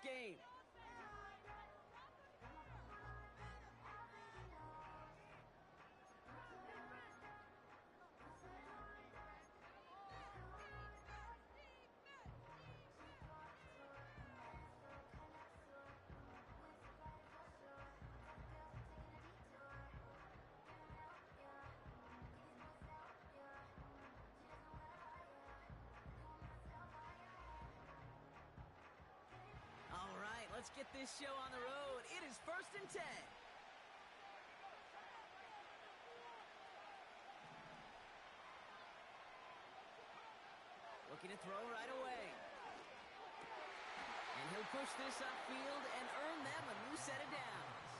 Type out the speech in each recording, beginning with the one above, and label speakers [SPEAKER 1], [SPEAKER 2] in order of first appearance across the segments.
[SPEAKER 1] game. All right, let's get this show on the road. It is 1st and 10. Looking to throw right away. And he'll push this upfield and earn them a new set of downs.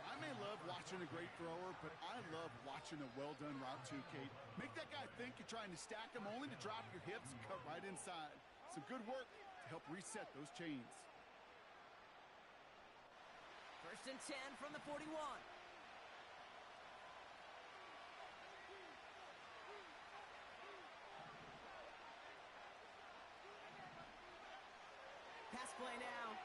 [SPEAKER 2] I may love watching a great thrower, but I love watching a well-done route too, Kate. Make that guy think you're trying to stack him only to drop your hips and cut right inside. Some good work to help reset those chains.
[SPEAKER 1] 1st and 10 from the 41. Pass play now.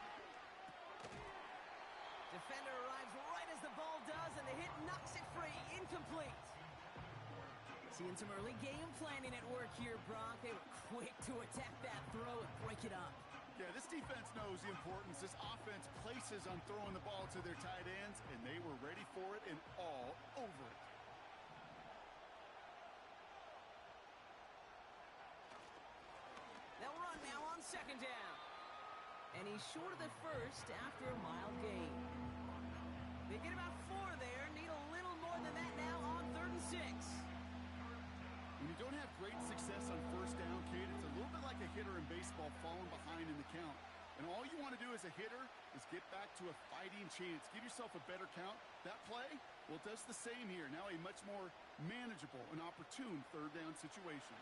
[SPEAKER 1] Defender arrives right as the ball does, and the hit knocks it free. Incomplete. Seeing some early game planning at work here, Brock. They were quick to attack that throw and break it up.
[SPEAKER 2] Yeah, this defense knows the importance this offense places on throwing the ball to their tight ends, and they were ready for it and all over it.
[SPEAKER 1] They'll run now on 2nd down. And he's short of the first after a mile gain. They get about 4 there, need a little more than that now on 3rd and 6.
[SPEAKER 2] When you don't have great success on 1st down, Kate, it's a little bit like a hitter in baseball falling behind in the count. And all you want to do as a hitter is get back to a fighting chance. Give yourself a better count. That play, well, it does the same here. Now a much more manageable and opportune 3rd down situation.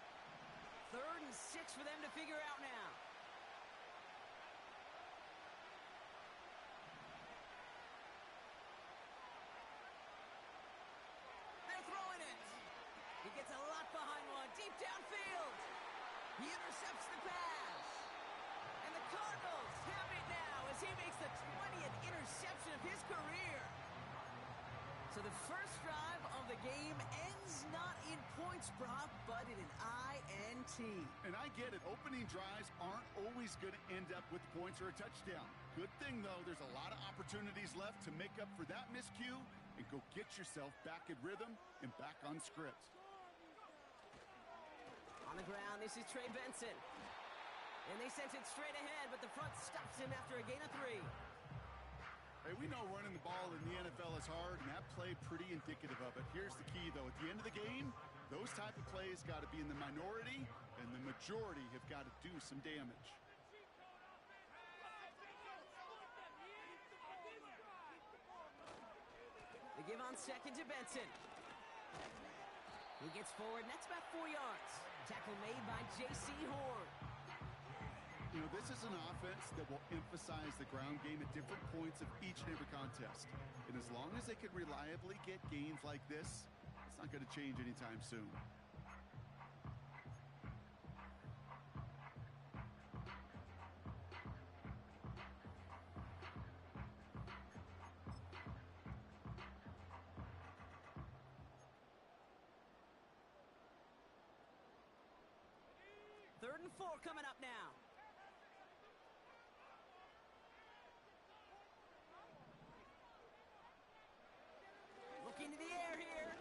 [SPEAKER 1] 3rd and 6 for them to figure out now. He gets a lot behind one, deep downfield. He intercepts the pass. And the Cardinals have it now as he makes the 20th interception of his career. So the first drive of the game ends not in points, Brock, but in an INT.
[SPEAKER 2] And I get it. Opening drives aren't always going to end up with points or a touchdown. Good thing, though, there's a lot of opportunities left to make up for that miscue and go get yourself back in rhythm and back on script.
[SPEAKER 1] On the ground, this is Trey Benson. And they sent it straight ahead, but the front stops him after a gain of 3.
[SPEAKER 2] Hey, we know running the ball in the NFL is hard, and that play pretty indicative of it. Here's the key, though. At the end of the game, those type of plays got to be in the minority, and the majority have got to do some damage.
[SPEAKER 1] They give on 2nd to Benson. He gets forward, and that's about 4 yards. Tackle made by J.C. Horn.
[SPEAKER 2] You know, this is an offense that will emphasize the ground game at different points of each and every contest. And as long as they can reliably get gains like this, it's not going to change anytime soon.
[SPEAKER 1] Third and 4 coming up now. Looking to the air here.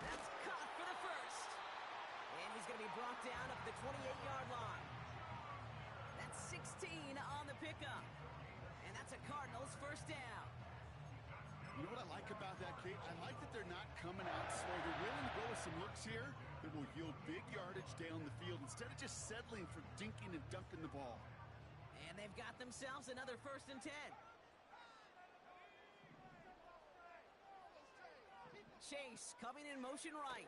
[SPEAKER 1] That's caught for the first. And he's going to be brought down up the 28-yard line. That's 16 on the pickup. And that's a Cardinals 1st down.
[SPEAKER 2] You know what I like about that, Kate? I like that they're not coming out slow. They're willing to go with some looks here that will yield big yardage down the field instead of just settling for dinking and dunking the ball.
[SPEAKER 1] And they've got themselves another 1st and 10. Chase coming in motion right.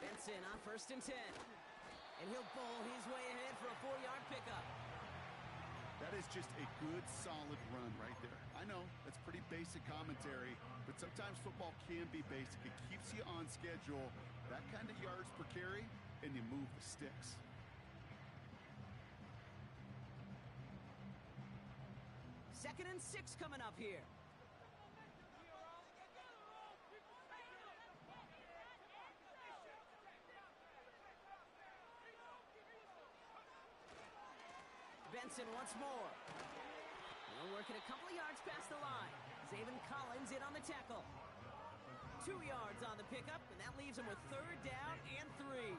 [SPEAKER 1] Benson on 1st and 10. And he'll bowl his way ahead for a 4-yard pickup.
[SPEAKER 2] That is just a good, solid run right there. I know, that's pretty basic commentary, but sometimes football can be basic. It keeps you on schedule, that kind of yards per carry, and you move the sticks.
[SPEAKER 1] 2nd and 6 coming up here. Benson once more. They're working a couple of yards past the line. Zaven Collins in on the tackle. 2 yards on the pickup, and that leaves him with 3rd down and 3.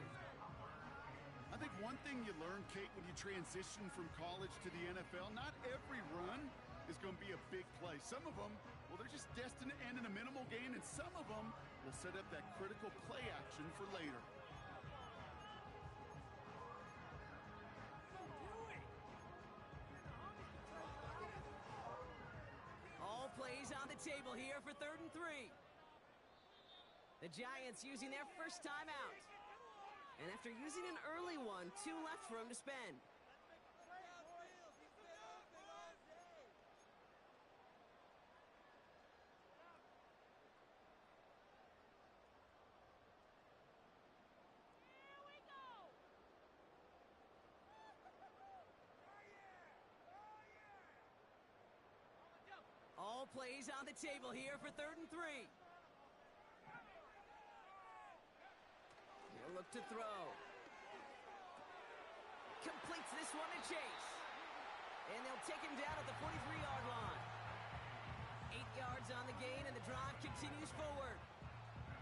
[SPEAKER 2] I think one thing you learn, Kate, when you transition from college to the NFL, not every run is going to be a big play. Some of them, well, they're just destined to end in a minimal gain, and some of them will set up that critical play action for later.
[SPEAKER 1] All plays on the table here for 3rd and 3. The Giants using their first time out. And after using an early one, 2 left for him to spend. All plays on the table here for 3rd and 3. He'll look to throw. Completes this one to Chase. And they'll take him down at the 43-yard line. 8 yards on the gain, and the drive continues forward.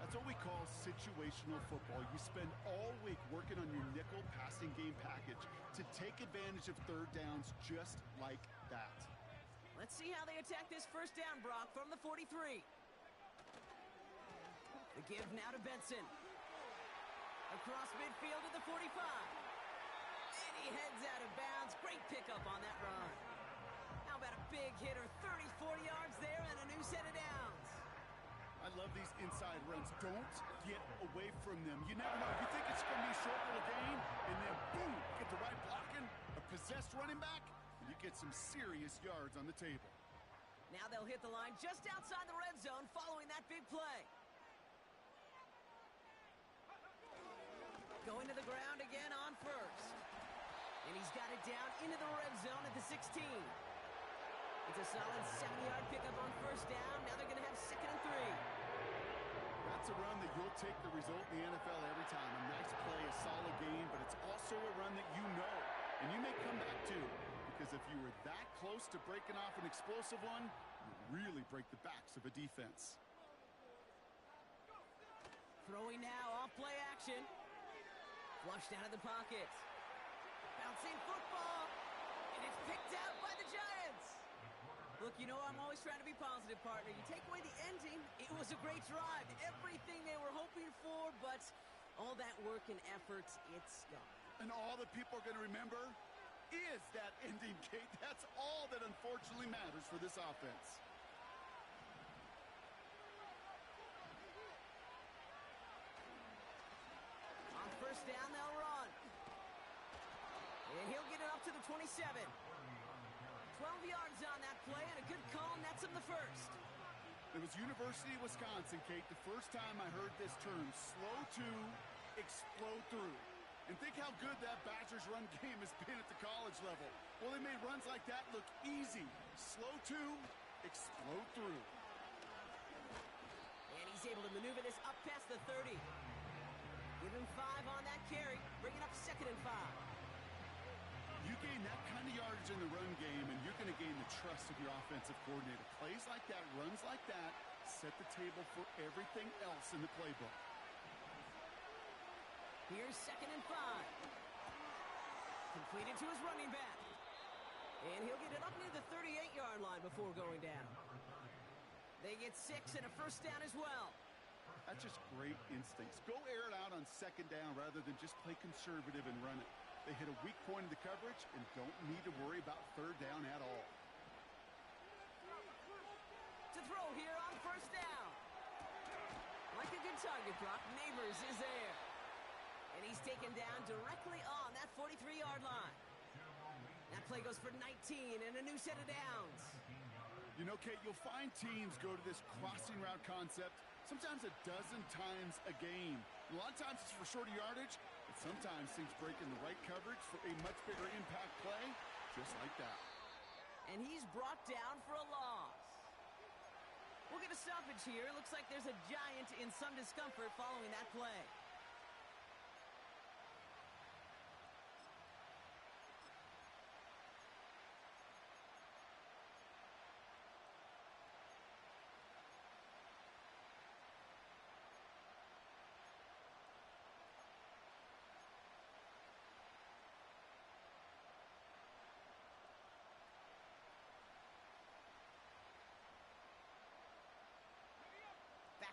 [SPEAKER 2] That's what we call situational football. You spend all week working on your nickel passing game package to take advantage of 3rd downs just like that.
[SPEAKER 1] Let's see how they attack this first down, Brock, from the 43. The give now to Benson. Across midfield to the 45. And he heads out of bounds. Great pickup on that run. How about a big hitter, 34 yards there and a new set of downs.
[SPEAKER 2] I love these inside runs. Don't get away from them. You never know. You think it's going to be a short little gain, and then boom, get the right blocking, a possessed running back, and you get some serious yards on the table.
[SPEAKER 1] Now they'll hit the line just outside the red zone following that big play. Going to the ground again on first. And he's got it down into the red zone at the 16. It's a solid 70-yard pickup on first down. Now they're going to have 2nd and 3.
[SPEAKER 2] That's a run that you'll take the result in the NFL every time. A nice play, a solid game, but it's also a run that you know. And you may come back to, because if you were that close to breaking off an explosive one, you really break the backs of a defense.
[SPEAKER 1] Throwing now, off play action. Flushed out of the pocket. Bouncing football. And it's picked out by the Giants. Look, you know I'm always trying to be positive, partner. You take away the ending, it was a great drive. Everything they were hoping for, but all that work and effort, it's gone.
[SPEAKER 2] And all that people are going to remember is that ending, Kate. That's all that unfortunately matters for this offense.
[SPEAKER 1] On first down, they'll run. And he'll get it up to the 27. 12 yards on that play, and a good call nets him the first.
[SPEAKER 2] It was University of Wisconsin, Kate, the first time I heard this term, slow to explode through. And think how good that Badgers run game has been at the college level. Well, they made runs like that look easy. Slow to explode through.
[SPEAKER 1] And he's able to maneuver this up past the 30. Give him 5 on that carry, bringing up 2nd and 5.
[SPEAKER 2] You gain that kind of yardage in the run game, and you're going to gain the trust of your offensive coordinator. Plays like that, runs like that, set the table for everything else in the playbook.
[SPEAKER 1] Here's 2nd and 5. Completed to his running back. And he'll get it up near the 38-yard line before going down. They get 6 and a first down as well.
[SPEAKER 2] That's just great instincts. Go air it out on 2nd down rather than just play conservative and run it. They hit a weak point in the coverage and don't need to worry about 3rd down at all.
[SPEAKER 1] To throw here on first down. Like a good target, Brock. Neighbors is there. And he's taken down directly on that 43-yard line. That play goes for 19 and a new set of downs.
[SPEAKER 2] You know, Kate, you'll find teams go to this crossing route concept sometimes a dozen times a game. A lot of times it's for shorter yardage, but sometimes things break in the right coverage for a much bigger impact play, just like that.
[SPEAKER 1] And he's brought down for a loss. We'll get a stoppage here. Looks like there's a Giant in some discomfort following that play.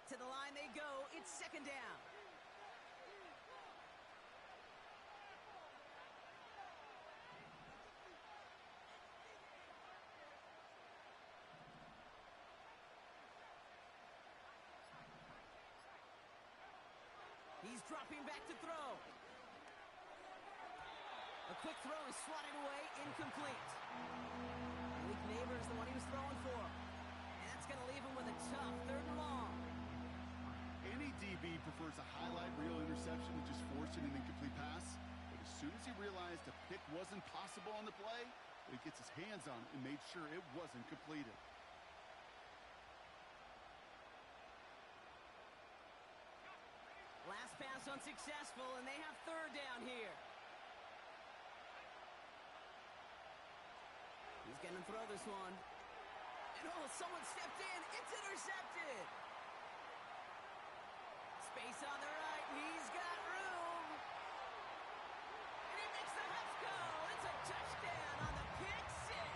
[SPEAKER 1] To the line they go. It's second down. He's dropping back to throw. A quick throw is swatted away, incomplete. Malik Neighbors, the one he was throwing for. And that's going to leave him with a tough third and long.
[SPEAKER 2] Any DB prefers a highlight reel interception to just forcing an incomplete pass. But as soon as he realized a pick wasn't possible on the play, he gets his hands on it and made sure it wasn't completed.
[SPEAKER 1] Last pass unsuccessful, and they have third down here. He's going to throw this one. And someone stepped in. It's intercepted. Space on the right. He's got room. And he makes the Huffs go. It's a touchdown on the pick six.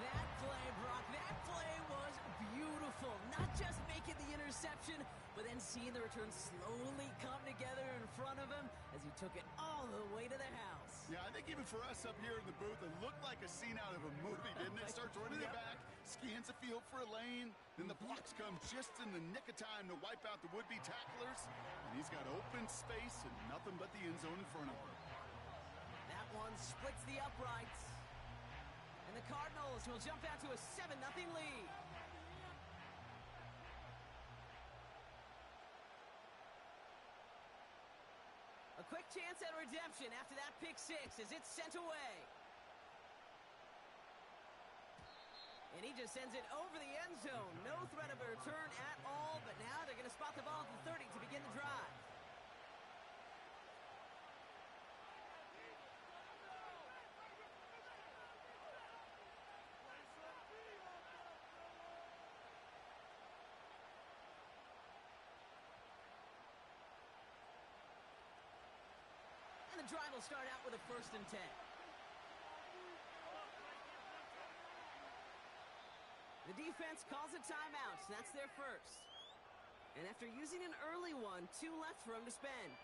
[SPEAKER 1] That play, Brock, that play was beautiful. Not just making the interception, but then seeing the return slowly come together in front of him as he took it all the way to the house.
[SPEAKER 2] Yeah, I think even for us up here in the booth, it looked like a scene out of a movie, didn't it? Starts running it back, scans the field for a lane, then the blocks come just in the nick of time to wipe out the would-be tacklers, and he's got open space and nothing but the end zone in front of him.
[SPEAKER 1] That one splits the uprights, and the Cardinals will jump out to a 7-0 lead. A quick chance at redemption after that pick six as it's sent away. And he just sends it over the end zone. No threat of a return at all, but now they're going to spot the ball at the 30 to begin the drive. And the drive will start out with a 1st and 10. The defense calls a timeout. That's their first. And after using an early one, 2 left for him to spend.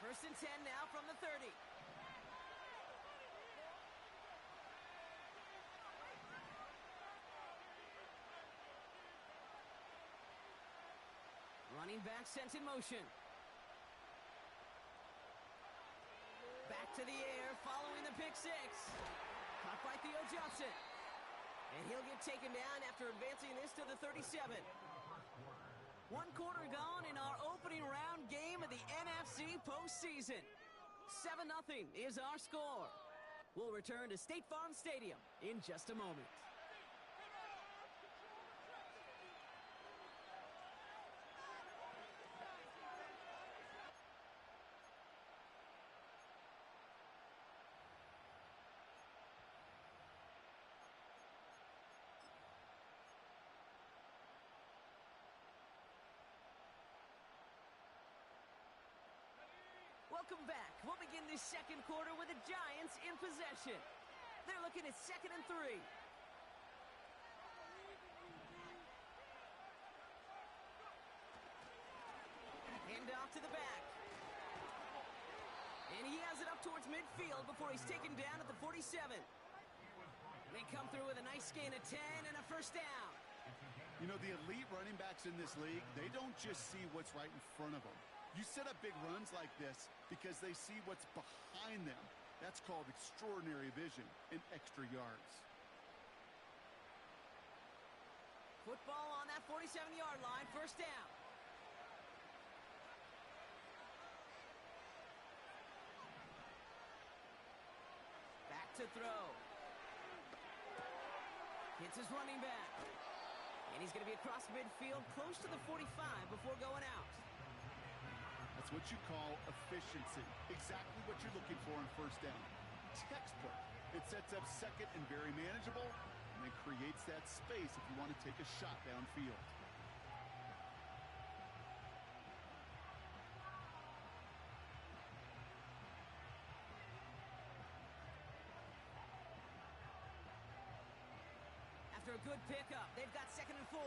[SPEAKER 1] First and 10 now from the 30. Running back sent in motion. Back to the air following the pick six. Caught by Theo Johnson. And he'll get taken down after advancing this to the 37. 1 quarter gone in our opening round game of the NFC postseason. 7-0 is our score. We'll return to State Farm Stadium in just a moment. Welcome back. We'll begin this second quarter with the Giants in possession. They're looking at 2nd and 3. Hand off to the back. And he has it up towards midfield before he's taken down at the 47. They come through with a nice gain of 10 and a 1st down.
[SPEAKER 2] You know, the elite running backs in this league, they don't just see what's right in front of them. You set up big runs like this because they see what's behind them. That's called extraordinary vision and extra yards.
[SPEAKER 1] Football on that 47-yard line, first down. Back to throw. Hits his running back. And he's going to be across midfield, close to the 45 before going out.
[SPEAKER 2] That's what you call efficiency. Exactly what you're looking for on first down. Textbook. It sets up second and very manageable, and then creates that space if you want to take a shot downfield.
[SPEAKER 1] After a good pickup, they've got 2nd and 4.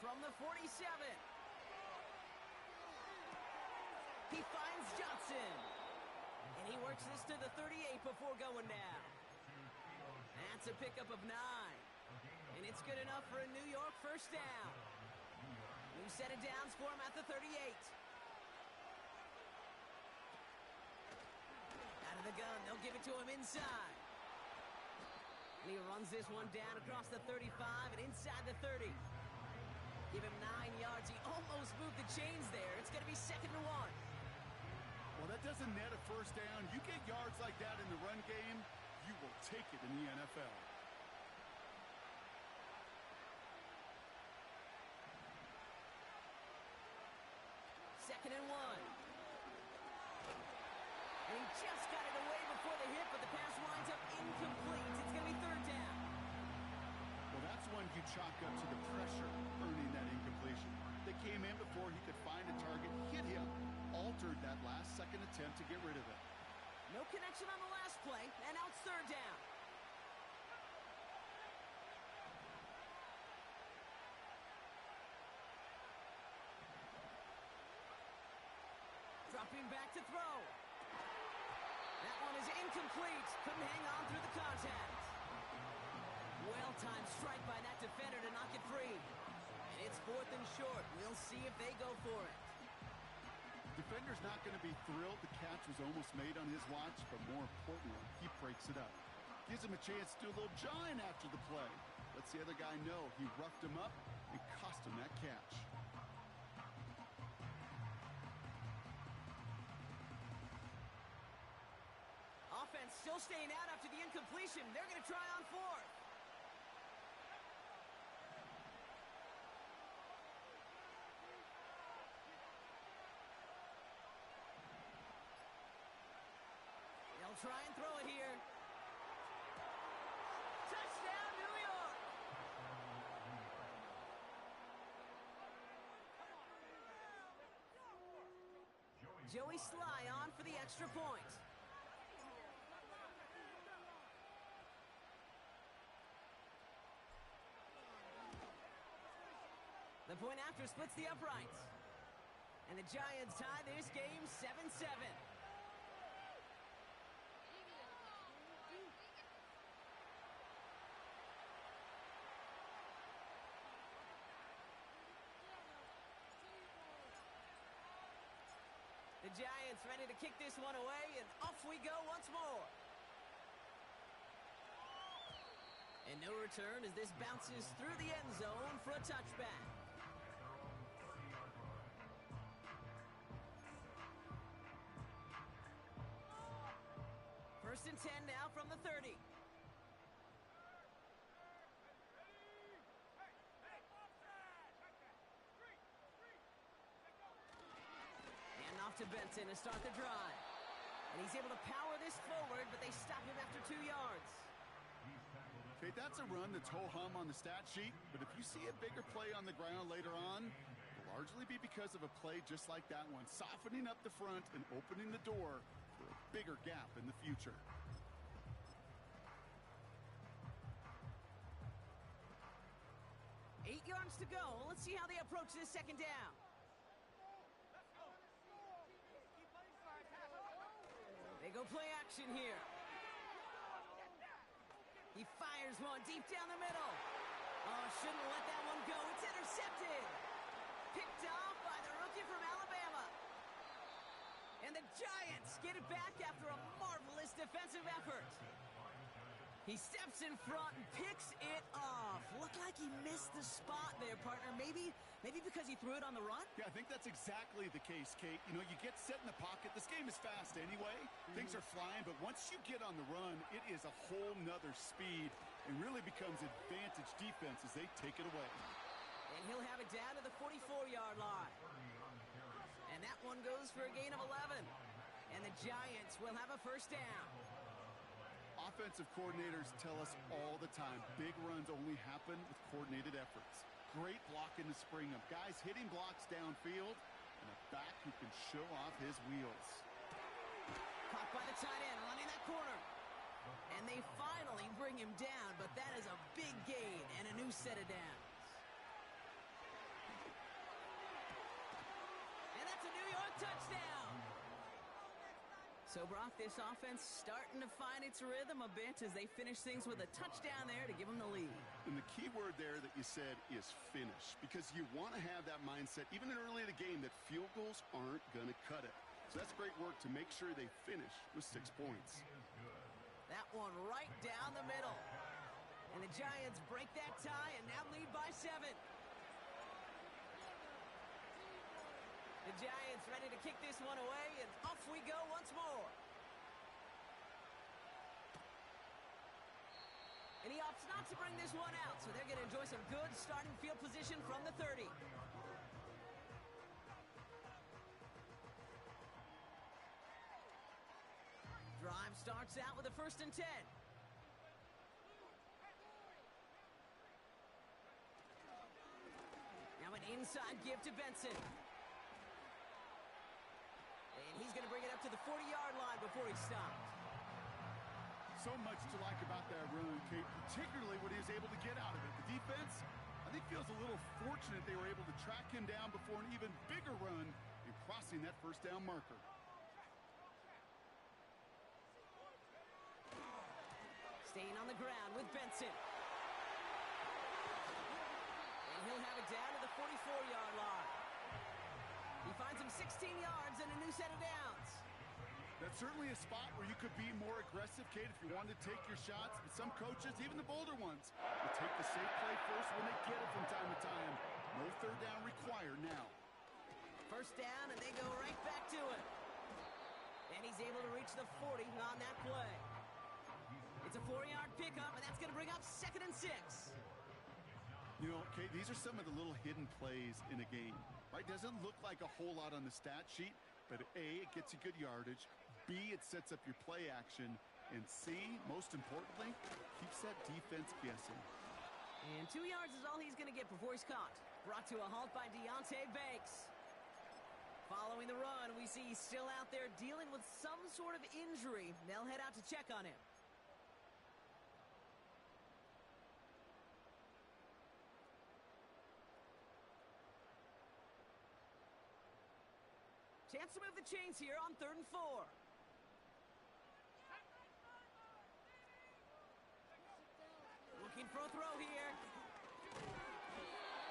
[SPEAKER 1] From the 47. He finds Johnson. And he works this to the 38 before going down. That's a pickup of 9. And it's good enough for a New York first down. New set of downs for him at the 38. Out of the gun, they'll give it to him inside. And he runs this one down across the 35 and inside the 30. Give him 9 yards. He almost moved the chains there. It's going to be 2nd and 1.
[SPEAKER 2] Well, that doesn't net a first down. You get yards like that in the run game, you will take it in the NFL.
[SPEAKER 1] Second and 1. And he just got it away before the hit, but the pass winds up incomplete. It's going to be 3rd down.
[SPEAKER 2] Well, that's one you chalk up to the pressure earning that incompletion. They came in before he could find a target, hit him, altered that last-second attempt to get rid of it.
[SPEAKER 1] No connection on the last play, and now it's 3rd down. Dropping back to throw. That one is incomplete. Couldn't hang on through the contact. Well-timed strike by that defender to knock it free. And it's 4th and short. We'll see if they go for it.
[SPEAKER 2] The defender's not going to be thrilled the catch was almost made on his watch, but more importantly, he breaks it up. Gives him a chance to do a little jawing after the play. Lets the other guy know he roughed him up and cost him that catch.
[SPEAKER 1] Offense still staying out after the incompletion. They're going to try on 4th. They'll try and throw it here. Touchdown, New York! Joey Sly on for the extra point. The point after splits the uprights. And the Giants tie this game 7-7. The Giants ready to kick this one away, and off we go once more. And no return as this bounces through the end zone for a touchback. First and 10 now from the 30. And off to Benson to start the drive. And he's able to power this forward, but they stop him after 2 yards.
[SPEAKER 2] Okay, that's a run that's ho-hum on the stat sheet, but if you see a bigger play on the ground later on, it'll largely be because of a play just like that one, softening up the front and opening the door for a bigger gap in the future.
[SPEAKER 1] Eight yards to go. Let's see how they approach this second down. They go play action here. He fires one deep down the middle. Oh, shouldn't let that one go. It's intercepted. Picked off by the rookie from Alabama. And the Giants get it back after a marvelous defensive effort. He steps in front and picks it off. Looked like he missed the spot there, partner. Maybe because he threw it on the run?
[SPEAKER 2] Yeah, I think that's exactly the case, Kate. You know, you get set in the pocket. This game is fast anyway. Things are flying, but once you get on the run, it is a whole nother speed and really becomes advantage defense as they take it away.
[SPEAKER 1] And he'll have it down to the 44-yard line. And that one goes for a gain of 11. And the Giants will have a first down.
[SPEAKER 2] Offensive coordinators tell us all the time, big runs only happen with coordinated efforts. Great blocking to spring them. Guys hitting blocks downfield, and a back who can show off his wheels.
[SPEAKER 1] Caught by the tight end, running that corner. And they finally bring him down, but that is a big gain and a new set of downs. And that's a New York touchdown. So, Brock, this offense starting to find its rhythm a bit as they finish things with a touchdown there to give them the lead.
[SPEAKER 2] And the key word there that you said is finish, because you want to have that mindset, even in early in the game, that field goals aren't going to cut it. So that's great work to make sure they finish with 6 points.
[SPEAKER 1] That one right down the middle. And the Giants break that tie and now lead by 7. The Giants ready to kick this one away, and off we go once more. And he opts not to bring this one out, so they're going to enjoy some good starting field position from the 30. Drive starts out with a 1st and 10. Now an inside give to Benson. And he's going to bring it up to the 40-yard line before he stopped.
[SPEAKER 2] So much to like about that run, Kate, particularly what he was able to get out of it. The defense, I think, feels a little fortunate they were able to track him down before an even bigger run and crossing that first down marker.
[SPEAKER 1] Staying on the ground with Benson. And he'll have it down to the 44-yard line. He finds him 16 yards and a new set of downs.
[SPEAKER 2] That's certainly a spot where you could be more aggressive, Kate, if you wanted to take your shots. But some coaches, even the bolder ones, will take the safe play first when they get it from time to time. No 3rd down required now.
[SPEAKER 1] First down, and they go right back to it. And he's able to reach the 40 on that play. It's a 4-yard pickup, and that's going to bring up 2nd and 6.
[SPEAKER 2] You know, Kate, these are some of the little hidden plays in a game, right? Doesn't look like a whole lot on the stat sheet, but A, it gets you good yardage. B, it sets up your play action. And C, most importantly, keeps that defense guessing.
[SPEAKER 1] And 2 yards is all he's going to get before he's caught. Brought to a halt by Deonte Banks. Following the run, we see he's still out there dealing with some sort of injury. They'll head out to check on him. Chance to move the chains here on 3rd and 4. Looking for a throw here.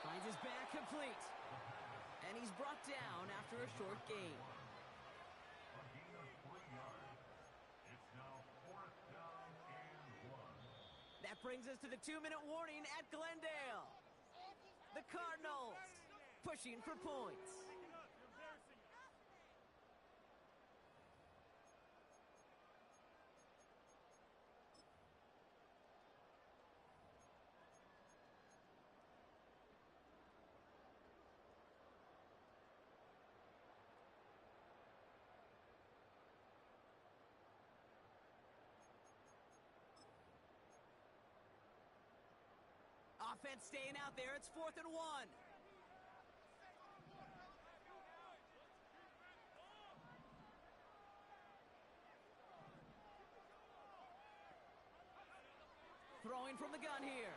[SPEAKER 1] Finds his back complete. And he's brought down after a short gain. That brings us to the 2-minute warning at Glendale. The Cardinals pushing for points. Offense staying out there. It's 4th and 1. Throwing from the gun here.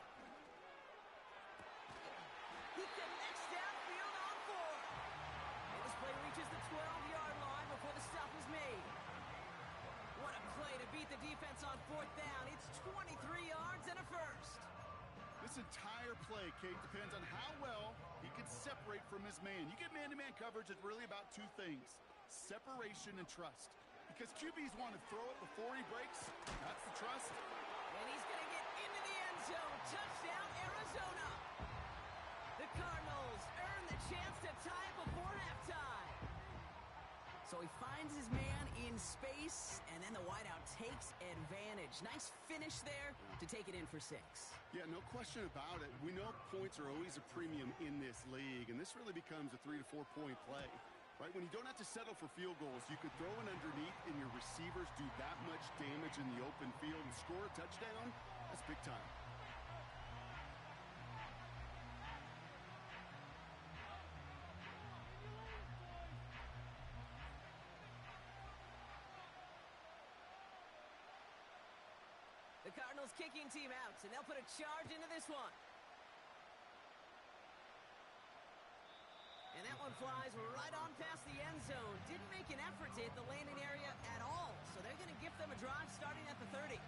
[SPEAKER 1] He connects downfield on 4. And this play reaches the 12-yard line before the stop is made. What a play to beat the defense on 4th down. It's 23 yards and a first.
[SPEAKER 2] This this entire play, Kate, depends on how well he can separate from his man. You get man-to-man coverage, it's really about two things: separation and trust. Because QBs want to throw it before he breaks. That's the trust.
[SPEAKER 1] And he's going to get into the end zone. Touchdown, Arizona. The Cardinals earn the chance to tie it before halftime. So he finds his man in space, and then the wideout takes advantage. Nice finish there to take it in for 6.
[SPEAKER 2] Yeah, no question about it. We know points are always a premium in this league, and this really becomes a 3 to 4 point play. Right? When you don't have to settle for field goals, you could throw it underneath and your receivers do that much damage in the open field and score a touchdown. That's big time.
[SPEAKER 1] The Cardinals kicking team out, and they'll put a charge into this one. And that one flies right on past the end zone. Didn't make an effort to hit the landing area at all. So they're going to give them a drive starting at the 30.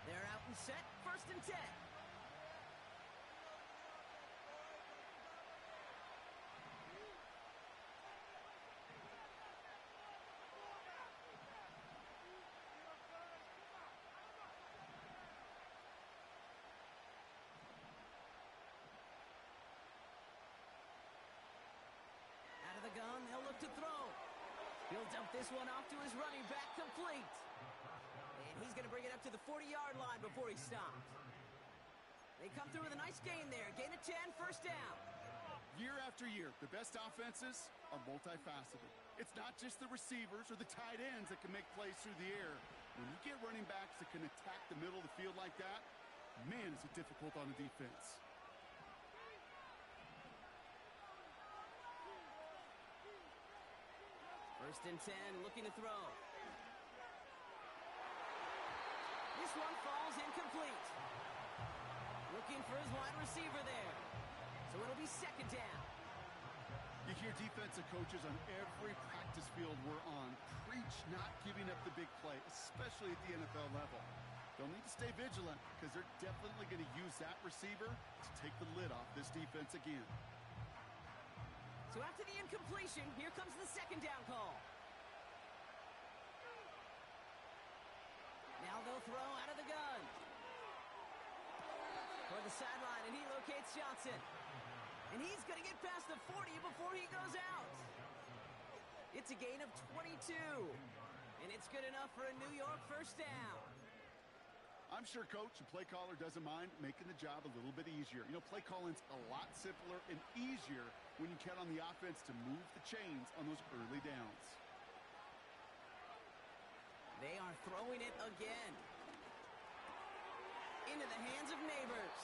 [SPEAKER 1] They're out and set. 1st and 10. The gun, they'll look to throw. He'll dump this one off to his running back, complete. And he's going to bring it up to the 40-yard line before he stops. They come through with a nice gain there. Gain of 10, 1st down.
[SPEAKER 2] Year after year, the best offenses are multifaceted. It's not just the receivers or the tight ends that can make plays through the air. When you get running backs that can attack the middle of the field like that, man, is it difficult on the defense.
[SPEAKER 1] 1st and 10, looking to throw. This one falls incomplete. Looking for his wide receiver there. So it'll be 2nd down.
[SPEAKER 2] You hear defensive coaches on every practice field we're on preach not giving up the big play, especially at the NFL level. They'll need to stay vigilant because they're definitely going to use that receiver to take the lid off this defense again.
[SPEAKER 1] So after the incompletion, here comes the 2nd down call. Now they'll throw out of the gun. Toward the sideline, and he locates Johnson. And he's going to get past the 40 before he goes out. It's a gain of 22. And it's good enough for a New York 1st down.
[SPEAKER 2] I'm sure coach and play caller doesn't mind making the job a little bit easier. You know, play calling's a lot simpler and easier when you count on the offense to move the chains on those early downs.
[SPEAKER 1] They are throwing it again. Into the hands of Neighbors.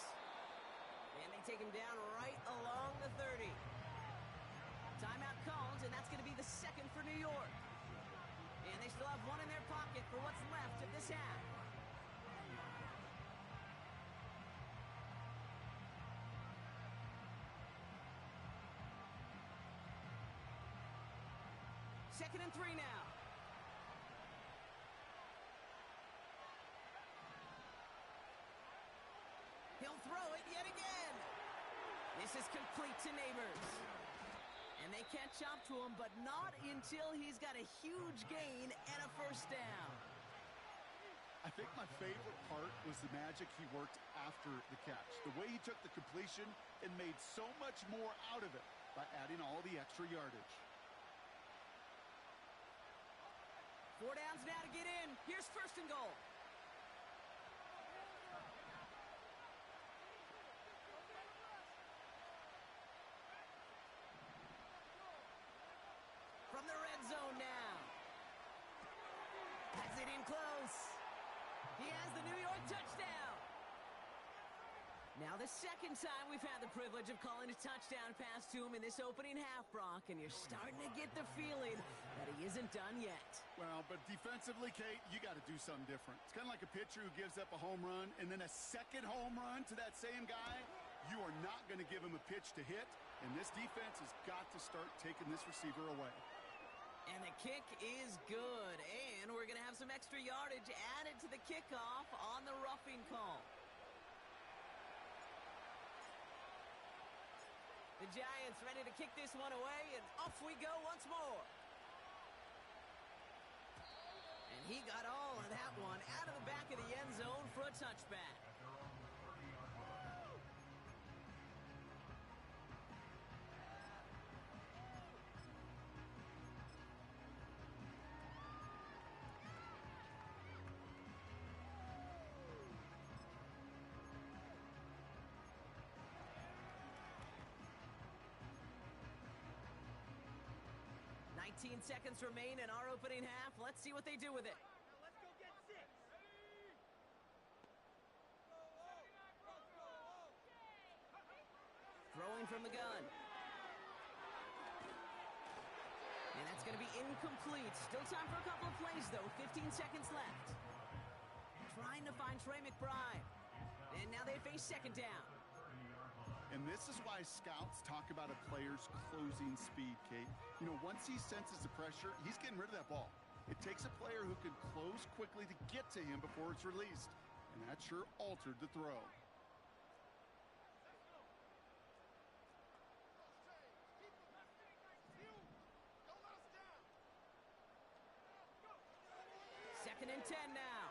[SPEAKER 1] And they take him down right along the 30. Timeout called, and that's going to be the 2nd for New York. And they still have one in their pocket for what's left of this half. Second and 3 now. He'll throw it yet again. This is complete to Neighbors. And they can't chop to him, but not until he's got a huge gain and a 1st down.
[SPEAKER 2] I think my favorite part was the magic he worked after the catch. The way he took the completion and made so much more out of it by adding all the extra yardage.
[SPEAKER 1] 4 downs now to get in. Here's 1st and goal. From the red zone now. Has it in close. He has the New York touchdown. Now the second time we've had the privilege of calling a touchdown pass to him in this opening half, Brock, and you're starting to get the feeling that he isn't done yet.
[SPEAKER 2] Well, but defensively, Kate, you got to do something different. It's kind of like a pitcher who gives up a home run and then a second home run to that same guy. You are not going to give him a pitch to hit, and this defense has got to start taking this receiver away.
[SPEAKER 1] And the kick is good, and we're going to have some extra yardage added to the kickoff on the roughing call. The Giants ready to kick this one away, and off we go once more. And he got all of that one out of the back of the end zone for a touchback. Seconds remain in our opening half. Let's see what they do with it.
[SPEAKER 3] Let's go get 6.
[SPEAKER 1] Throwing from the gun. And that's going to be incomplete. Still time for a couple of plays, though. 15 seconds left. Trying to find Trey McBride. And now they face second down.
[SPEAKER 2] And this is why scouts talk about a player's closing speed, Kate. You know, once he senses the pressure, he's getting rid of that ball. It takes a player who can close quickly to get to him before it's released. And that sure altered the throw.
[SPEAKER 1] Second and 10 now.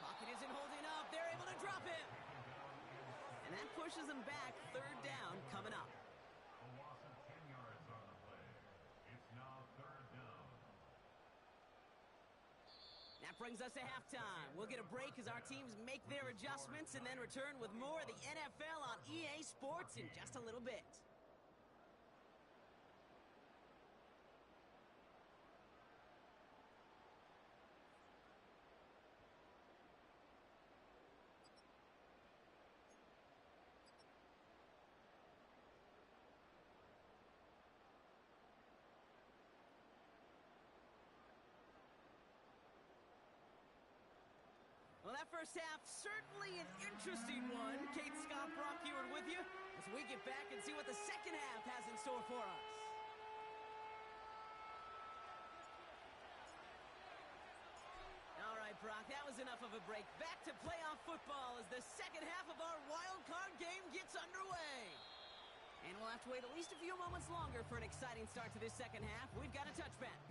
[SPEAKER 1] Pocket isn't holding up. They're able to drop him. And that pushes them back. Third down coming up.
[SPEAKER 4] A loss of 10 yards on the play. It's now third down.
[SPEAKER 1] That brings us to halftime. We'll get a break as our teams make their adjustments and then return with more of the NFL on EA Sports in just a little bit. Well, that first half, certainly an interesting one. Kate, Scott, Brock Ewart with you as we get back and see what the second half has in store for us. All right, Brock, that was enough of a break. Back to playoff football as the second half of our wild card game gets underway. And we'll have to wait at least a few moments longer for an exciting start to this second half. We've got a touchback.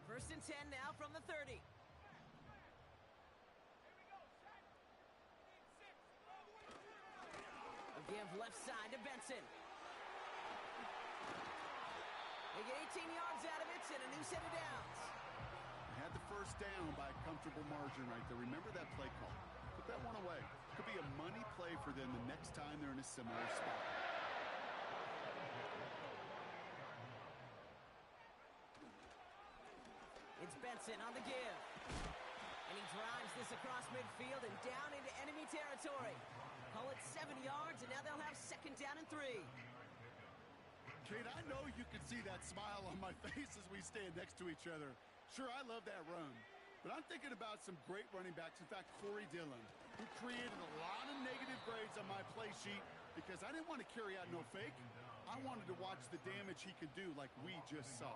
[SPEAKER 1] First and 10 now from the 30. A give left side to Benson. They get 18 yards out of it and a new set of downs.
[SPEAKER 2] They had the first down by a comfortable margin right there. Remember that play call. Put that one away. Could be a money play for them the next time they're in a similar spot.
[SPEAKER 1] It's Benson on the give. And he drives this across midfield and down into enemy territory. Call it 7 yards, and now they'll have second down and 3.
[SPEAKER 2] Kate, I know you can see that smile on my face as we stand next to each other. Sure, I love that run. But I'm thinking about some great running backs. In fact, Corey Dillon, who created a lot of negative grades on my play sheet because I didn't want to carry out no fake. I wanted to watch the damage he could do like we just saw.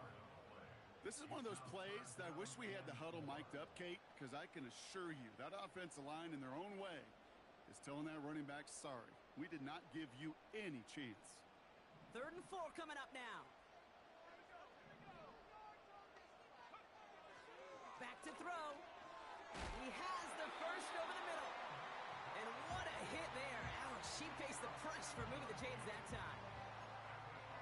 [SPEAKER 2] This is one of those plays that I wish we had the huddle mic'd up, Kate, because I can assure you that offensive line in their own way is telling that running back, sorry, we did not give you any chance.
[SPEAKER 1] Third and 4 coming up now. Back to throw. He has the first over the middle. And what a hit there. Ouch, she faced the price for moving the chains that time.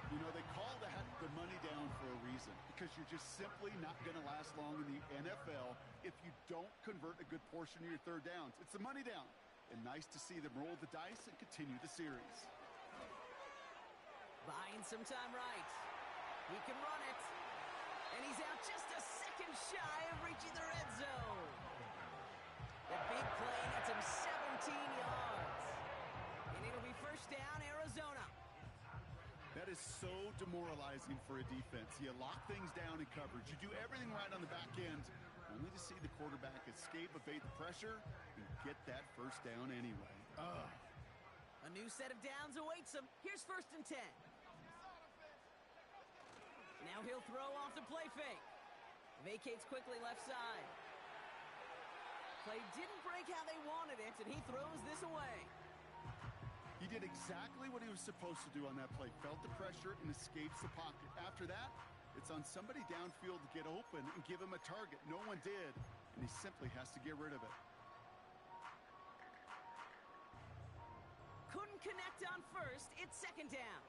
[SPEAKER 2] You know, they call that the money down for a reason because you're just simply not going to last long in the NFL if you don't convert a good portion of your third downs. It's the money down. And nice to see them roll the dice and continue the series.
[SPEAKER 1] Buying some time right. He can run it. And he's out just a second shy of reaching the red zone. The big play gets him 17 yards. And it'll be first down, Arizona.
[SPEAKER 2] That is so demoralizing for a defense. You lock things down in coverage. You do everything right on the back end, only to see the quarterback escape, evade the pressure, and get that first down anyway.
[SPEAKER 1] A new set of downs awaits him. Here's first and 10. Now he'll throw off the play fake. Vacates quickly left side. Play didn't break how they wanted it, and he throws this away.
[SPEAKER 2] He did exactly what he was supposed to do on that play. Felt the pressure and escapes the pocket. After that, it's on somebody downfield to get open and give him a target. No one did, and he simply has to get rid of it.
[SPEAKER 1] Couldn't connect on first. It's second down.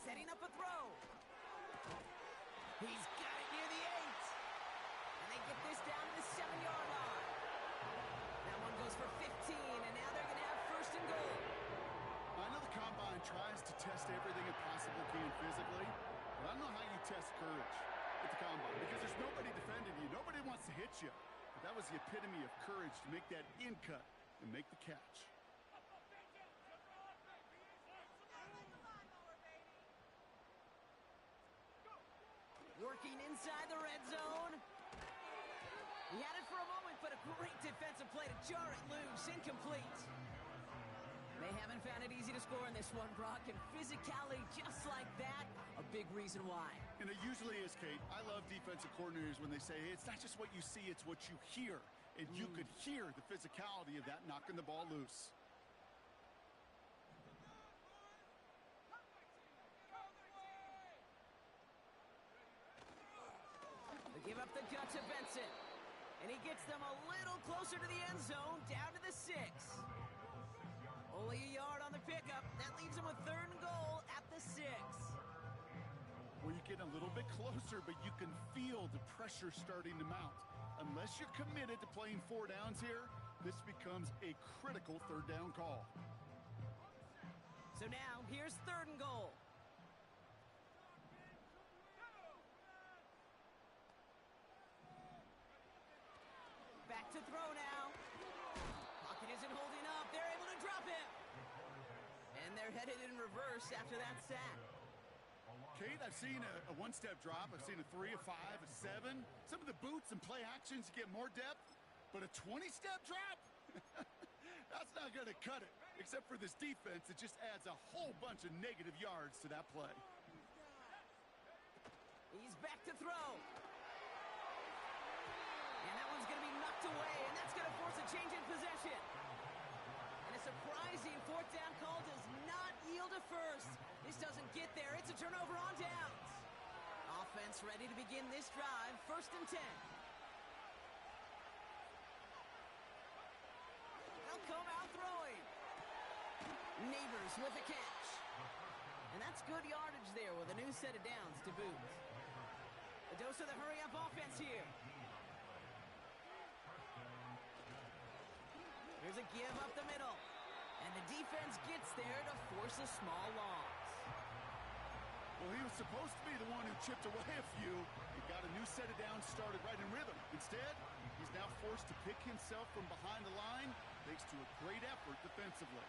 [SPEAKER 1] Setting up a throw. He's got it near the 8. And they get this down to the 7-yard line. That one goes for 15, and now they're going to have first and goal.
[SPEAKER 2] I know the Combine tries to test everything it possibly can physically, but I don't know how you test courage at the Combine because there's nobody defending you. Nobody wants to hit you. But that was the epitome of courage to make that in cut and make the catch.
[SPEAKER 1] Working inside the red zone. He had it for a moment, but a great defensive play to jar it loose. Incomplete. They haven't found it easy to score in this one, Brock, and physicality just like that, a big reason why.
[SPEAKER 2] And it usually is, Kate. I love defensive coordinators when they say, hey, it's not just what you see, it's what you hear. And you could hear the physicality of that knocking the ball loose.
[SPEAKER 1] Give up the gut to Benson. And he gets them a little closer to the end zone, down to the 6. Only a yard on the pickup. That leaves him with third and goal at the 6.
[SPEAKER 2] Well, you get a little bit closer, but you can feel the pressure starting to mount. Unless you're committed to playing 4 downs here, this becomes a critical third down call.
[SPEAKER 1] So now, here's third and goal. Back to throw now. Pocket isn't holding up. They're able to drop him. And they're headed in reverse after that sack.
[SPEAKER 2] Kate, I've seen a one-step drop. I've seen a 3, a 5, a 7. Some of the boots and play actions get more depth, but a 20-step drop? That's not going to cut it. Except for this defense, it just adds a whole bunch of negative yards to that play.
[SPEAKER 1] He's back to throw. And that one's going to be knocked away, and that's going to force a change in possession. And a surprising fourth down call does not yield a first. This doesn't get there. It's a turnover on downs. Offense ready to begin this drive. First and 10. They'll come out throwing. Neighbors with a catch. And that's good yardage there with a new set of downs to boot. A dose of the hurry-up offense here. Here's a give up the middle. And the defense gets there to force a small loss.
[SPEAKER 2] Well, he was supposed to be the one who chipped away a few. He got a new set of downs started right in rhythm. Instead, he's now forced to pick himself from behind the line, thanks to a great effort defensively.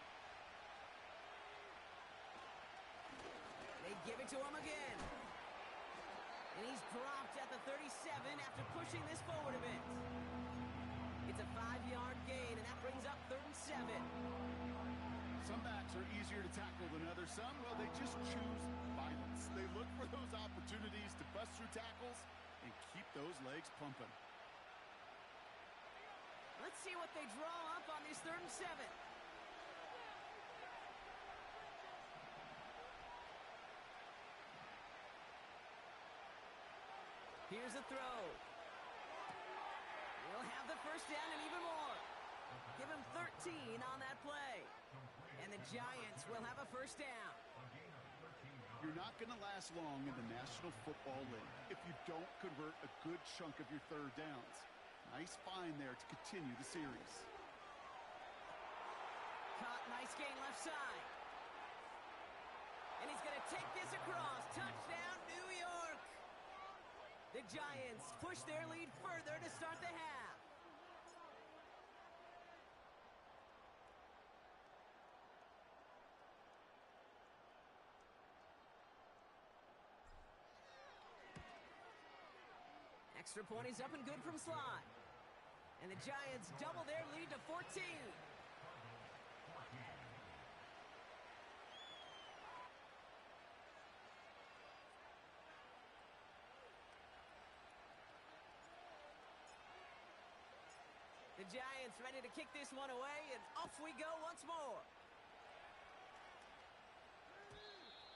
[SPEAKER 1] They give it to him again. And he's dropped at the 37 after pushing this forward a bit. It's a 5-yard gain, and that brings up third and 7.
[SPEAKER 2] Some backs are easier to tackle than others. Some, well, they just choose violence. They look for those opportunities to bust through tackles and keep those legs pumping.
[SPEAKER 1] Let's see what they draw up on this third and 7. Here's a throw. We'll have the first down and even more. Give him 13 on that play. And the Giants will have a first down.
[SPEAKER 2] You're not going to last long in the National Football League if you don't convert a good chunk of your third downs. Nice find there to continue the series.
[SPEAKER 1] Caught, nice gain left side. And he's going to take this across. Touchdown, New York. The Giants push their lead further to start the half. Extra point is up and good from Sly. And the Giants double their lead to 14. The Giants ready to kick this one away, and off we go once more.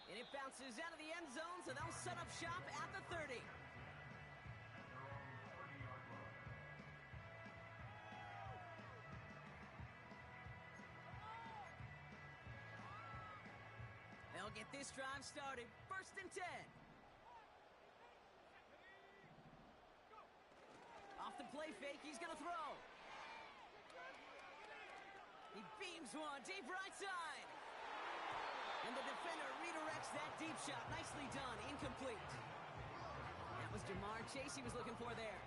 [SPEAKER 1] And it bounces out of the end zone, so they'll set up shop at the 30. They'll get this drive started. 1st and 10. Off the play fake, he's going to throw. He beams one deep right side. And the defender redirects that deep shot. Nicely done. Incomplete. That was Jamar Chase he was looking for there.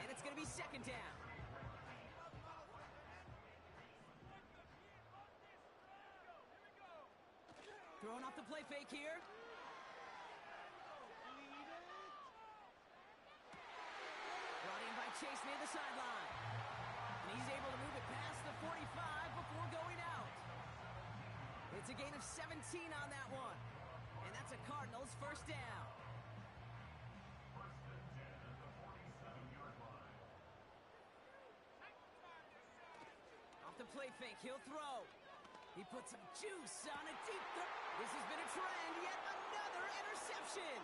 [SPEAKER 1] And it's going to be 2nd down. Throwing off the play fake here. Brought in by Chase near the sideline. And he's able to move it past the 45 before going out. It's a gain of 17 on that one. And that's a Cardinals 1st down.
[SPEAKER 4] 1st and 10 at the 47-yard line.
[SPEAKER 1] Off the play fake, he'll throw. He puts some juice on a deep throw. This has been a trend, yet another interception.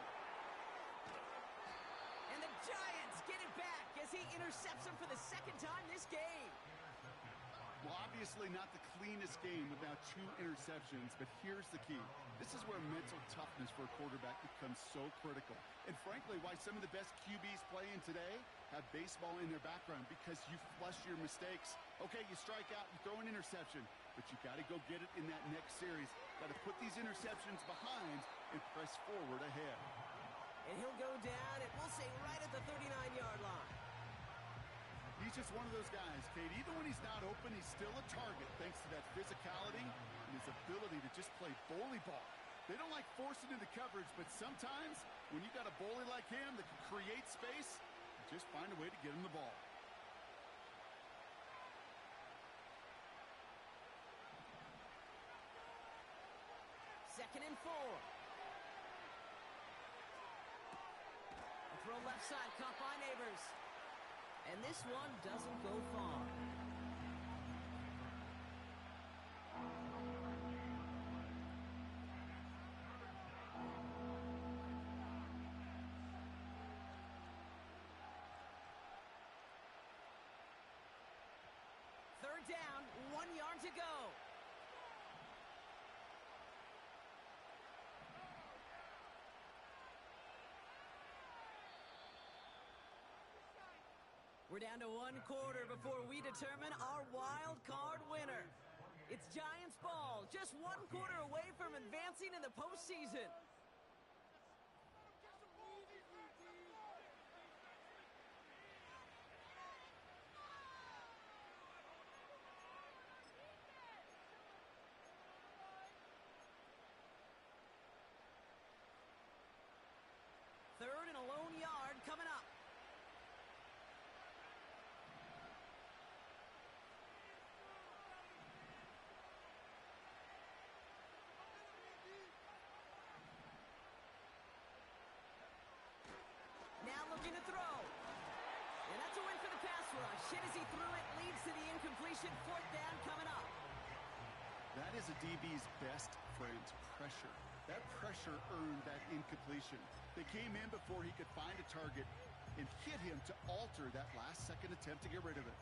[SPEAKER 1] And the Giants get it back as he intercepts him for the 2nd time this game.
[SPEAKER 2] Well, obviously not the cleanest game without 2 interceptions, but here's the key. This is where mental toughness for a quarterback becomes so critical. And frankly, why some of the best QBs playing today have baseball in their background, because you flush your mistakes. Okay, you strike out, you throw an interception, but you got to go get it in that next series. Got to put these interceptions behind and press forward ahead.
[SPEAKER 1] And he'll go down, and we'll say right at the 39-yard line.
[SPEAKER 2] He's just one of those guys, Kate. Even when he's not open, he's still a target thanks to that physicality and his ability to just play bully ball. They don't like forcing into coverage, but sometimes when you got a bully like him that can create space, you just find a way to get him the ball.
[SPEAKER 1] Second and 4. A throw left side, caught by Neighbors. And this one doesn't go far. Third down, 1 yard to go. We're down to 1 quarter before we determine our wild card winner. It's Giants ball, just 1 quarter away from advancing in the postseason. Third and a lone yard coming up. Looking to throw. And that's a win for the pass rush. Hit as he threw it, leads to the incompletion. 4th down coming up.
[SPEAKER 2] That is a DB's best friend, pressure. That pressure earned that incompletion. They came in before he could find a target and hit him to alter that last-second attempt to get rid of it.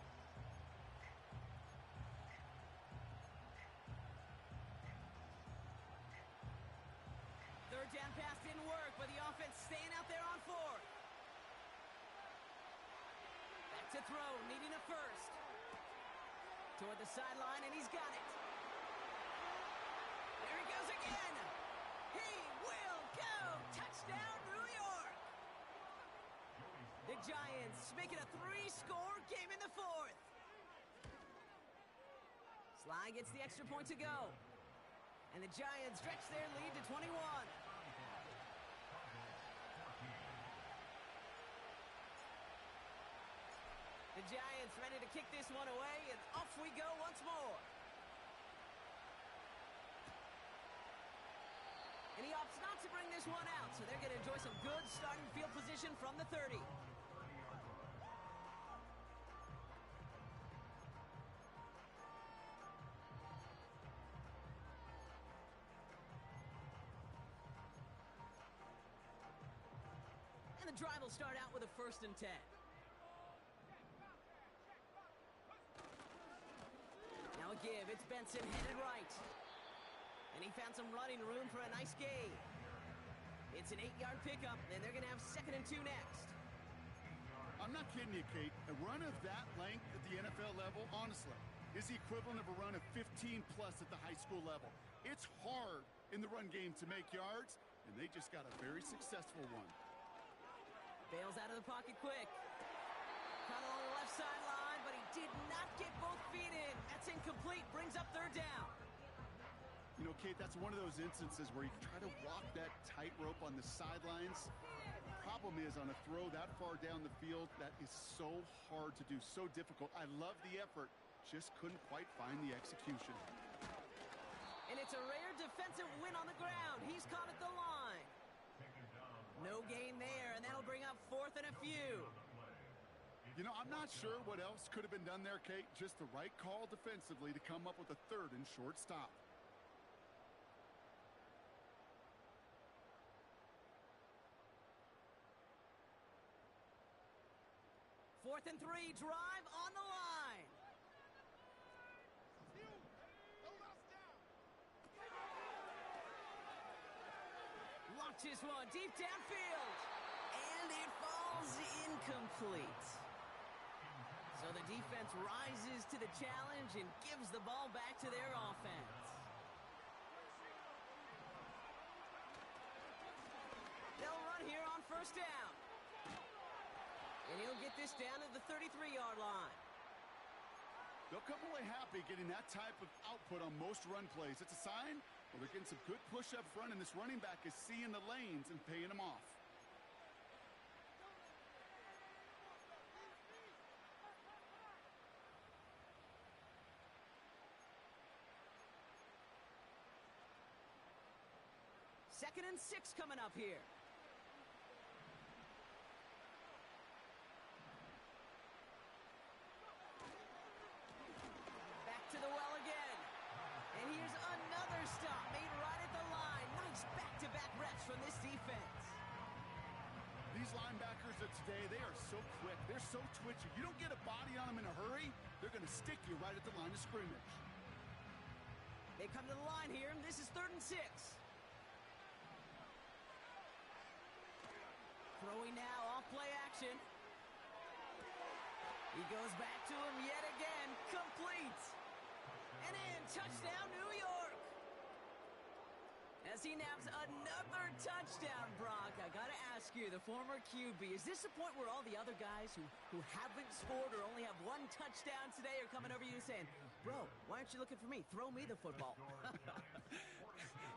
[SPEAKER 1] Third down pass didn't work, but the offense staying out there on 4th. To throw, needing a first. Toward the sideline, and he's got it. There he goes again. He will go. Touchdown, New York. The Giants make it a 3-score game in the fourth. Sly gets the extra point to go. And the Giants stretch their lead to 21. The Giants ready to kick this one away, and off we go once more. And he opts not to bring this one out, so they're going to enjoy some good starting field position from the 30. And the drive will start out with a 1st and 10. Now a give, it's Benson headed right. And he found some running room for a nice gain. It's an 8-yard pickup, and they're going to have 2nd and 2 next.
[SPEAKER 2] I'm not kidding you, Kate. A run of that length at the NFL level, honestly, is the equivalent of a run of 15-plus at the high school level. It's hard in the run game to make yards, and they just got a very successful one.
[SPEAKER 1] Bails out of the pocket quick. Caught along the left sideline, but he did not get both feet in. That's incomplete. Brings up 3rd down.
[SPEAKER 2] You know, Kate, that's one of those instances where you try to walk that tightrope on the sidelines. The problem is on a throw that far down the field, that is so hard to do, so difficult. I love the effort, just couldn't quite find the execution.
[SPEAKER 1] And it's a rare defensive win on the ground. He's caught at the line. No gain there, and that'll bring up 4th and a few.
[SPEAKER 2] You know, I'm not sure what else could have been done there, Kate. Just the right call defensively to come up with a 3rd and short stop.
[SPEAKER 1] 4th and 3, drive on the line. Launches one deep downfield. And it falls incomplete. So the defense rises to the challenge and gives the ball back to their offense. They'll run here on 1st down. And he'll get this down to the 33-yard line.
[SPEAKER 2] They'll come away happy getting that type of output on most run plays. It's a sign, well, they're getting some good push up front, and this running back is seeing the lanes and paying them off.
[SPEAKER 1] Second and 6 coming up here. Back to the well again. And here's another stop made right at the line. Nice back-to-back reps from this defense.
[SPEAKER 2] These linebackers of today, they are so quick. They're so twitchy. You don't get a body on them in a hurry, they're going to stick you right at the line of scrimmage.
[SPEAKER 1] They come to the line here, and this is 3rd and 6. Throwing now, off play action. He goes back to him yet again, complete. And in, touchdown New York. As he naps another touchdown, Brock, I gotta ask you, the former QB, is this a point where all the other guys who haven't scored or only have one touchdown today are coming over you saying, bro, why aren't you looking for me? Throw me the football.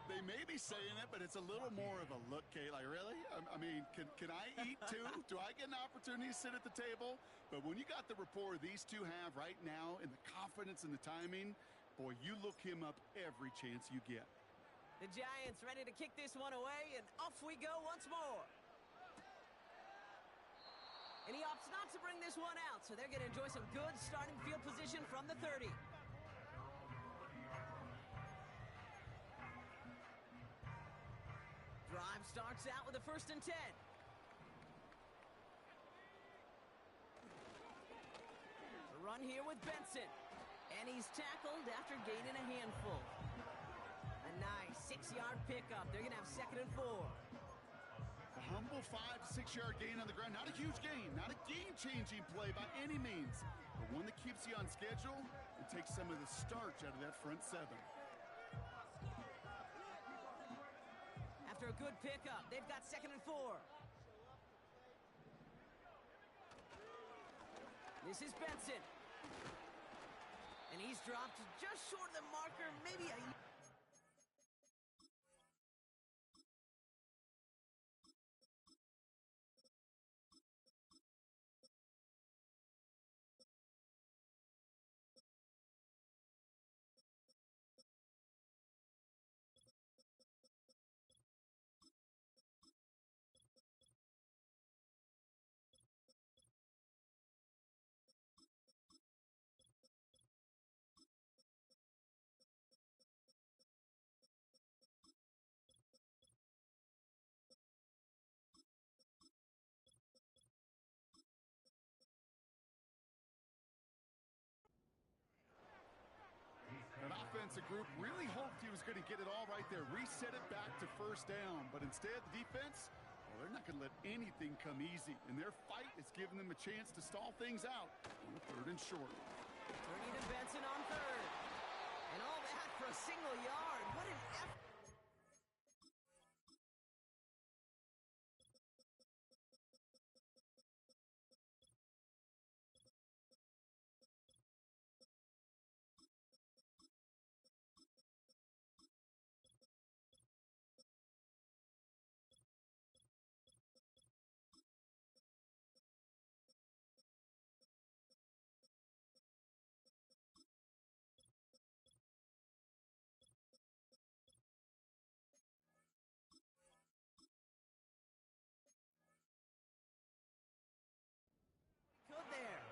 [SPEAKER 2] They may be saying it, but it's a little more of a look, Kate. Like, really? I mean, can I eat too? Do I get an opportunity to sit at the table? But when you got the rapport these two have right now and the confidence and the timing, boy, you look him up every chance you get.
[SPEAKER 1] The Giants ready to kick this one away, and off we go once more. And he opts not to bring this one out, so they're going to enjoy some good starting field position from the 30. Drive starts out with a 1st and 10. A run here with Benson. And he's tackled after gaining a handful. A nice 6-yard pickup. They're going to have 2nd and 4.
[SPEAKER 2] A humble 5 to 6 yard gain on the ground. Not a huge gain. Not a game-changing play by any means. But one that keeps you on schedule and takes some of the starch out of that front 7.
[SPEAKER 1] after a good pickup. They've got 2nd and 4. This is Benson. And he's dropped just short of the marker, maybe a...
[SPEAKER 2] An offensive group really hoped he was going to get it all right there, reset it back to first down. But instead, the defense, well, they're not going to let anything come easy. And their fight is giving them a chance to stall things out on 3rd and short.
[SPEAKER 1] Turning to Benson on 3rd. And all that for a single yard. What an effort. Good there.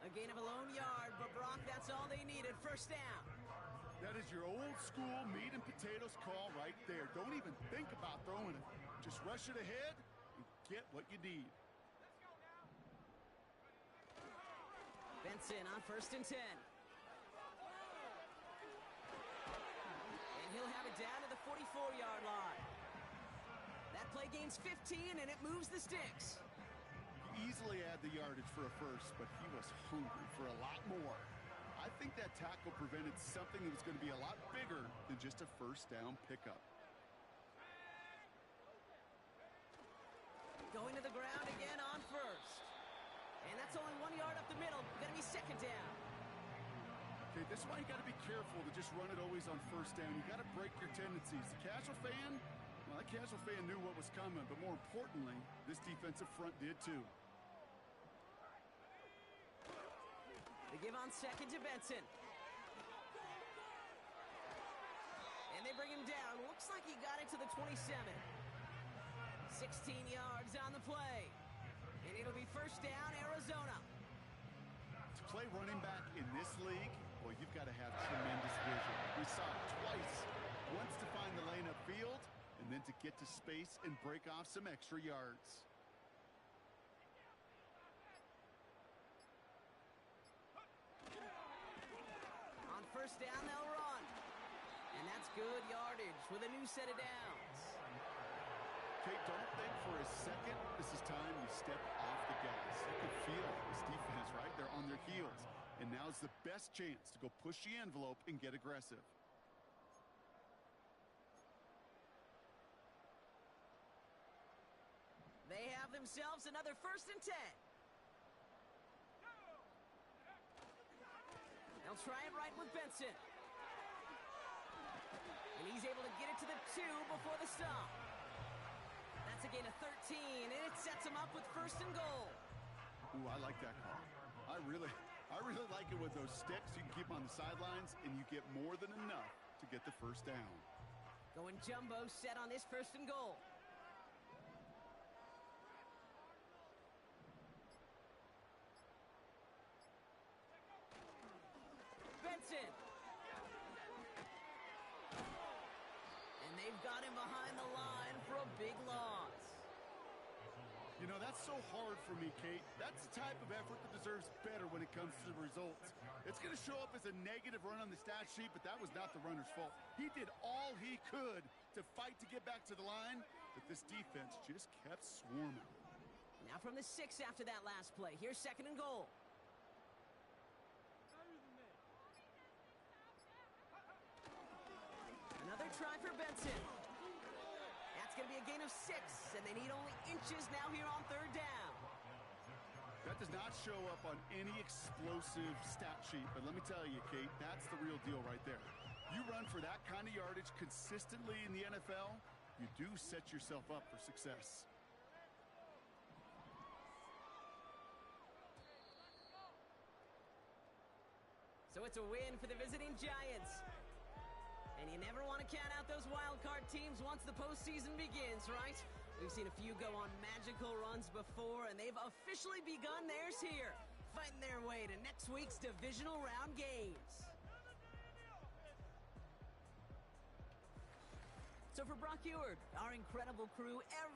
[SPEAKER 1] A gain of a lone yard, but Brock, that's all they needed. First down.
[SPEAKER 2] That is your old school meat and potatoes call right there. Don't even think about throwing it. Just rush it ahead and get what you need.
[SPEAKER 1] Benson on 1st and 10. And he'll have it down to the 44-yard line. That play gains 15, and it moves the sticks.
[SPEAKER 2] Easily add the yardage for a first, but he was hungry for a lot more. I think that tackle prevented something that was going to be a lot bigger than just a first down pickup.
[SPEAKER 1] Going to the ground again on 1st. And that's only 1 yard up the middle. Going to be 2nd down.
[SPEAKER 2] Okay, this is why you got to be careful to just run it always on first down. You got to break your tendencies. The casual fan, well, that casual fan knew what was coming, but more importantly, this defensive front did too.
[SPEAKER 1] They give on 2nd to Benson. And they bring him down. Looks like he got it to the 27. 16 yards on the play. And it'll be first down, Arizona.
[SPEAKER 2] To play running back in this league, well, you've got to have tremendous vision. We saw it twice. Once to find the lane upfield, and then to get to space and break off some extra yards.
[SPEAKER 1] On first down, they'll run. And that's good yardage with a new set of downs.
[SPEAKER 2] Kate, don't think for a second this is time you step off the gas. You can feel this defense, right? They're on their heels. And now's the best chance to go push the envelope and get aggressive.
[SPEAKER 1] They have themselves another 1st and 10. They'll try it right with Benson. And he's able to get it to the 2 before the stop. That's a gain of 13, and it sets him up with 1st and goal.
[SPEAKER 2] Ooh, I like that call. I really like it with those sticks. You can keep on the sidelines, and you get more than enough to get the first down.
[SPEAKER 1] Going jumbo set on this 1st and goal. Benson. And they've got him behind the line for a big loss.
[SPEAKER 2] You know, that's so hard for me, Kate. That's the type of effort that deserves better when it comes to the results. It's going to show up as a negative run on the stat sheet, but that was not the runner's fault. He did all he could to fight to get back to the line, but this defense just kept swarming.
[SPEAKER 1] Now from the 6 after that last play. Here's 2nd and goal. Another try for Benson. It's going to be a gain of 6, and they need only inches now here on 3rd down.
[SPEAKER 2] That does not show up on any explosive stat sheet, but let me tell you, Kate, that's the real deal right there. You run for that kind of yardage consistently in the NFL, you do set yourself up for success.
[SPEAKER 1] So it's a win for the visiting Giants. And you never want to count out those wild card teams once the postseason begins, right? We've seen a few go on magical runs before, and they've officially begun theirs here, fighting their way to next week's divisional round games. So for Brock Eward, our incredible crew, every